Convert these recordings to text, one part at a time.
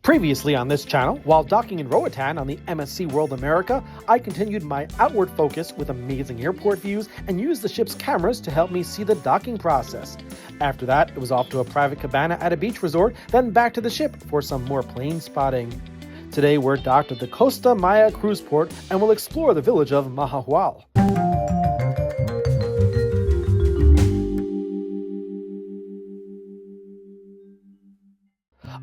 Previously on this channel, while docking in Roatan on the MSC World America, I continued my outward focus with amazing airport views and used the ship's cameras to help me see the docking process. After that, it was off to a private cabana at a beach resort, then back to the ship for some more plane spotting. Today we're docked at the Costa Maya cruise port and will explore the village of Mahahual.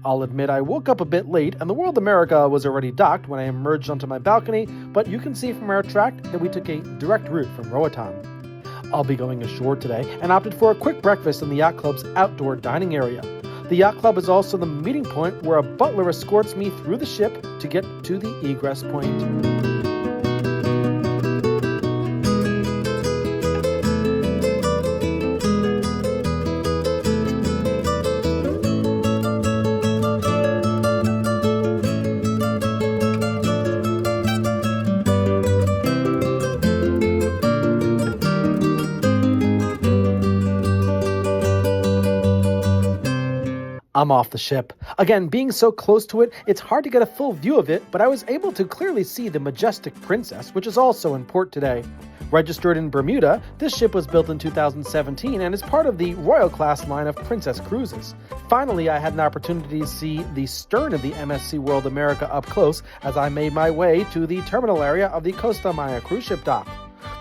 I'll admit I woke up a bit late and the World America was already docked when I emerged onto my balcony, but you can see from our track that we took a direct route from Roatan. I'll be going ashore today and opted for a quick breakfast in the yacht club's outdoor dining area. The yacht club is also the meeting point where a butler escorts me through the ship to get to the egress point. I'm off the ship. Again, being so close to it, it's hard to get a full view of it, but I was able to clearly see the majestic Princess, which is also in port today. Registered in Bermuda, this ship was built in 2017 and is part of the Royal Class line of Princess cruises. Finally, I had an opportunity to see the stern of the MSC World America up close as I made my way to the terminal area of the Costa Maya cruise ship dock.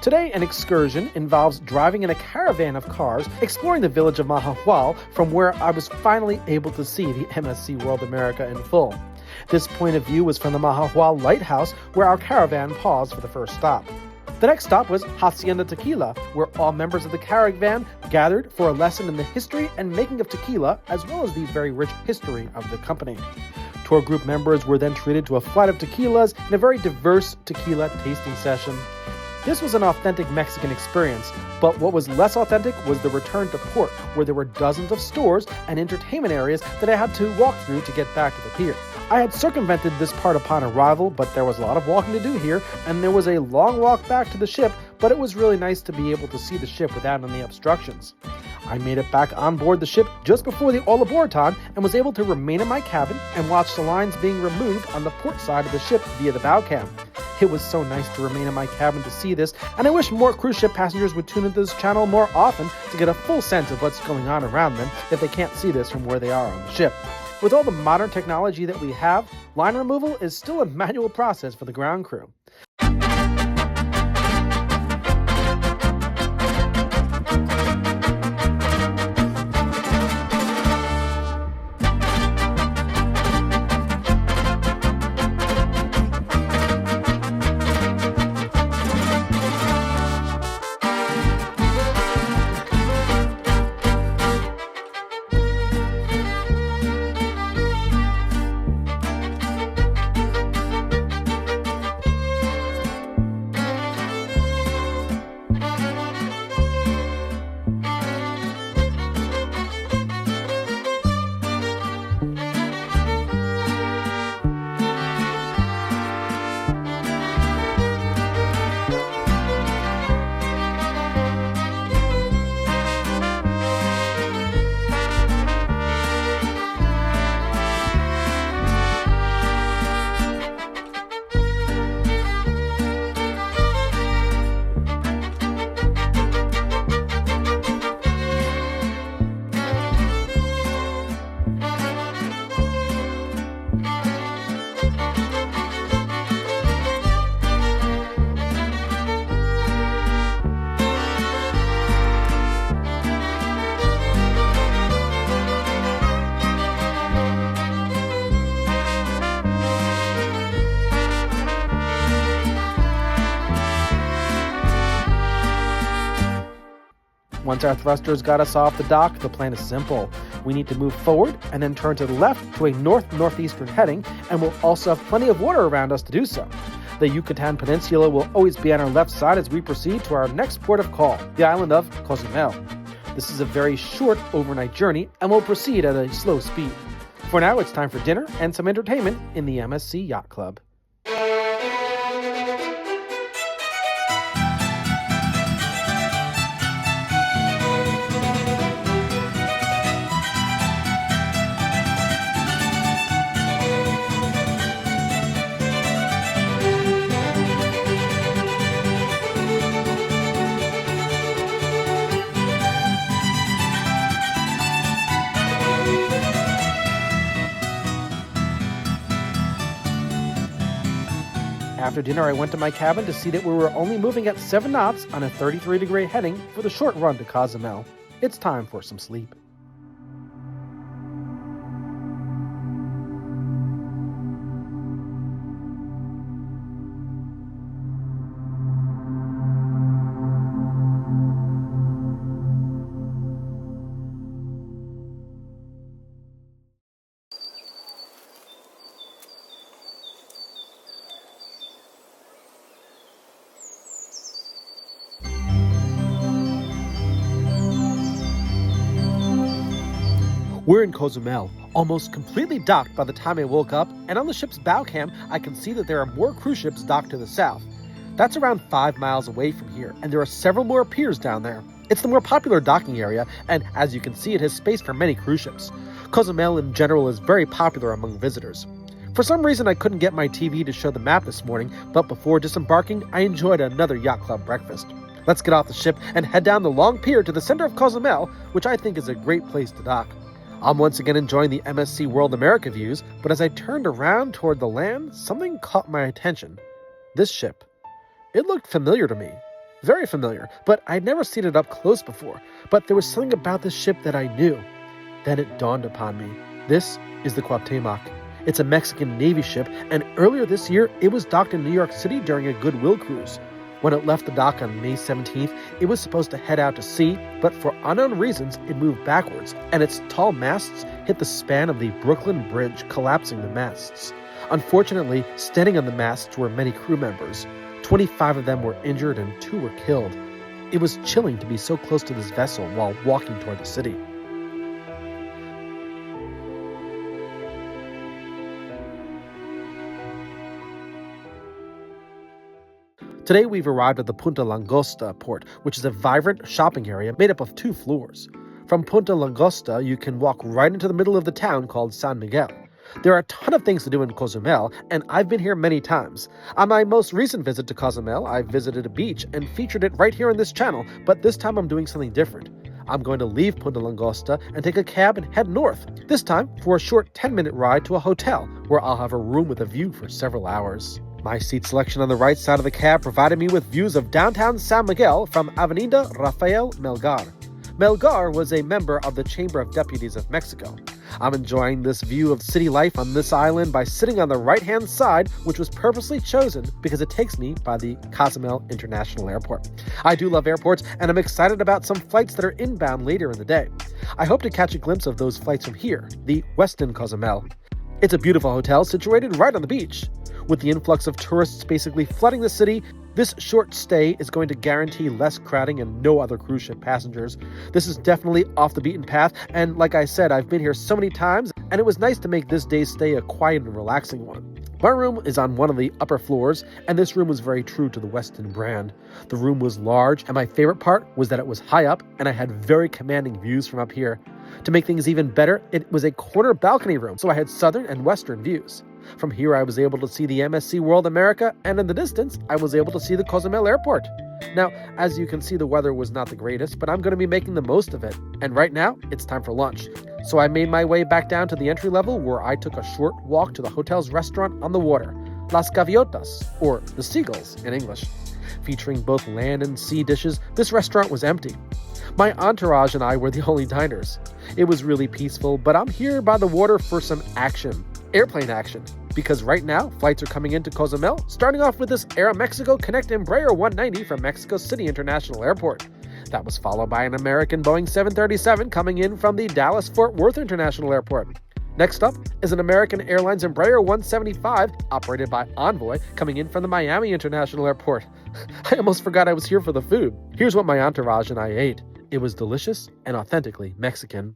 Today, an excursion involves driving in a caravan of cars, exploring the village of Mahahual, from where I was finally able to see the MSC World America in full. This point of view was from the Mahahual lighthouse, where our caravan paused for the first stop. The next stop was Hacienda Tequila, where all members of the caravan gathered for a lesson in the history and making of tequila, as well as the very rich history of the company. Tour group members were then treated to a flight of tequilas and a very diverse tequila tasting session. This was an authentic Mexican experience, but what was less authentic was the return to port, where there were dozens of stores and entertainment areas that I had to walk through to get back to the pier. I had circumvented this part upon arrival, but there was a lot of walking to do here, and there was a long walk back to the ship, but it was really nice to be able to see the ship without any obstructions. I made it back on board the ship just before the all aboard time and was able to remain in my cabin and watch the lines being removed on the port side of the ship via the bow cam. It was so nice to remain in my cabin to see this, and I wish more cruise ship passengers would tune into this channel more often to get a full sense of what's going on around them if they can't see this from where they are on the ship. With all the modern technology that we have, line removal is still a manual process for the ground crew. Once our thrusters got us off the dock, the plan is simple. We need to move forward and then turn to the left to a north-northeastern heading, and we'll also have plenty of water around us to do so. The Yucatan Peninsula will always be on our left side as we proceed to our next port of call, the island of Cozumel. This is a very short overnight journey and will proceed at a slow speed. For now, it's time for dinner and some entertainment in the MSC Yacht Club. After dinner, I went to my cabin to see that we were only moving at 7 knots on a 33-degree heading for the short run to Cozumel. It's time for some sleep. We're in Cozumel, almost completely docked by the time I woke up, and on the ship's bow cam, I can see that there are more cruise ships docked to the south. That's around 5 miles away from here, and there are several more piers down there. It's the more popular docking area, and as you can see, it has space for many cruise ships. Cozumel in general is very popular among visitors. For some reason, I couldn't get my TV to show the map this morning, but before disembarking, I enjoyed another yacht club breakfast. Let's get off the ship and head down the long pier to the center of Cozumel, which I think is a great place to dock. I'm once again enjoying the MSC World America views, but as I turned around toward the land, something caught my attention. This ship. It looked familiar to me. Very familiar, but I'd never seen it up close before. But there was something about this ship that I knew. Then it dawned upon me. This is the Cuauhtémoc. It's a Mexican Navy ship, and earlier this year, it was docked in New York City during a goodwill cruise. When it left the dock on May 17th, it was supposed to head out to sea, but for unknown reasons, it moved backwards, and its tall masts hit the span of the Brooklyn Bridge, collapsing the masts. Unfortunately, standing on the masts were many crew members. 25 of them were injured and 2 were killed. It was chilling to be so close to this vessel while walking toward the city. Today we've arrived at the Punta Langosta port, which is a vibrant shopping area made up of 2 floors. From Punta Langosta, you can walk right into the middle of the town called San Miguel. There are a ton of things to do in Cozumel, and I've been here many times. On my most recent visit to Cozumel, I visited a beach and featured it right here on this channel, but this time I'm doing something different. I'm going to leave Punta Langosta and take a cab and head north, this time for a short 10-minute ride to a hotel, where I'll have a room with a view for several hours. My seat selection on the right side of the cab provided me with views of downtown San Miguel from Avenida Rafael Melgar. Melgar was a member of the Chamber of Deputies of Mexico. I'm enjoying this view of city life on this island by sitting on the right-hand side, which was purposely chosen because it takes me by the Cozumel International Airport. I do love airports, and I'm excited about some flights that are inbound later in the day. I hope to catch a glimpse of those flights from here, the Westin Cozumel. It's a beautiful hotel situated right on the beach. With the influx of tourists basically flooding the city, this short stay is going to guarantee less crowding and no other cruise ship passengers. This is definitely off the beaten path, and like I said, I've been here so many times, and it was nice to make this day's stay a quiet and relaxing one. My room is on one of the upper floors, and this room was very true to the Westin brand. The room was large, and my favorite part was that it was high up, and I had very commanding views from up here. To make things even better, it was a corner balcony room, so I had southern and western views. From here, I was able to see the MSC World America, and in the distance, I was able to see the Cozumel airport. Now, as you can see, the weather was not the greatest, but I'm going to be making the most of it. And right now, it's time for lunch. So I made my way back down to the entry level, where I took a short walk to the hotel's restaurant on the water, Las Gaviotas, or the Seagulls in English. Featuring both land and sea dishes, this restaurant was empty. My entourage and I were the only diners. It was really peaceful, but I'm here by the water for some action. Airplane action. Because right now, flights are coming into Cozumel, starting off with this Aeromexico Connect Embraer 190 from Mexico City International Airport. That was followed by an American Boeing 737 coming in from the Dallas-Fort Worth International Airport. Next up is an American Airlines Embraer 175, operated by Envoy, coming in from the Miami International Airport. I almost forgot I was here for the food. Here's what my entourage and I ate. It was delicious and authentically Mexican.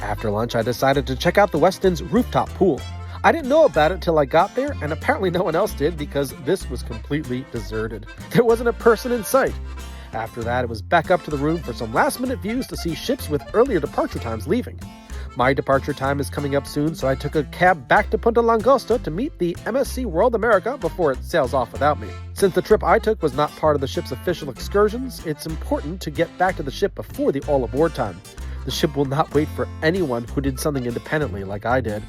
After lunch, I decided to check out the Westin's rooftop pool. I didn't know about it till I got there, and apparently no one else did because this was completely deserted. There wasn't a person in sight. After that, it was back up to the room for some last-minute views to see ships with earlier departure times leaving. My departure time is coming up soon, so I took a cab back to Punta Langosta to meet the MSC World America before it sails off without me. Since the trip I took was not part of the ship's official excursions, it's important to get back to the ship before the all-aboard time. The ship will not wait for anyone who did something independently like I did.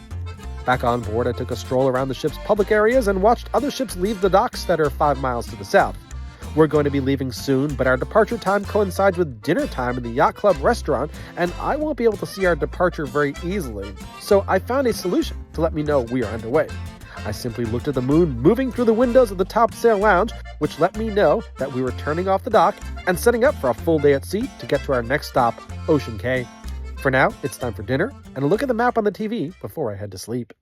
Back on board, I took a stroll around the ship's public areas and watched other ships leave the docks that are 5 miles to the south. We're going to be leaving soon, but our departure time coincides with dinner time in the Yacht Club restaurant, and I won't be able to see our departure very easily. So I found a solution to let me know we are underway. I simply looked at the moon moving through the windows of the top sail lounge, which let me know that we were turning off the dock and setting up for a full day at sea to get to our next stop, Ocean Cay. For now, it's time for dinner and a look at the map on the TV before I head to sleep.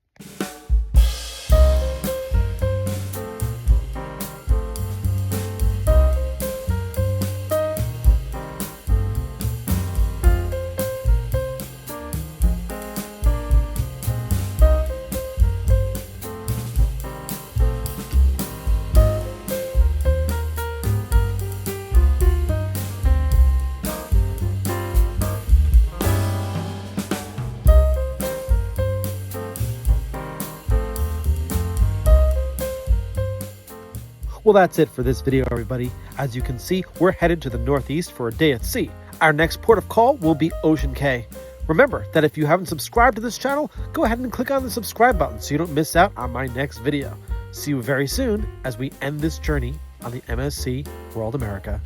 Well, that's it for this video, everybody. As you can see, we're headed to the northeast for a day at sea. Our next port of call will be Ocean Cay. Remember that if you haven't subscribed to this channel, go ahead and click on the subscribe button so you don't miss out on my next video. See you very soon as we end this journey on the MSC World America.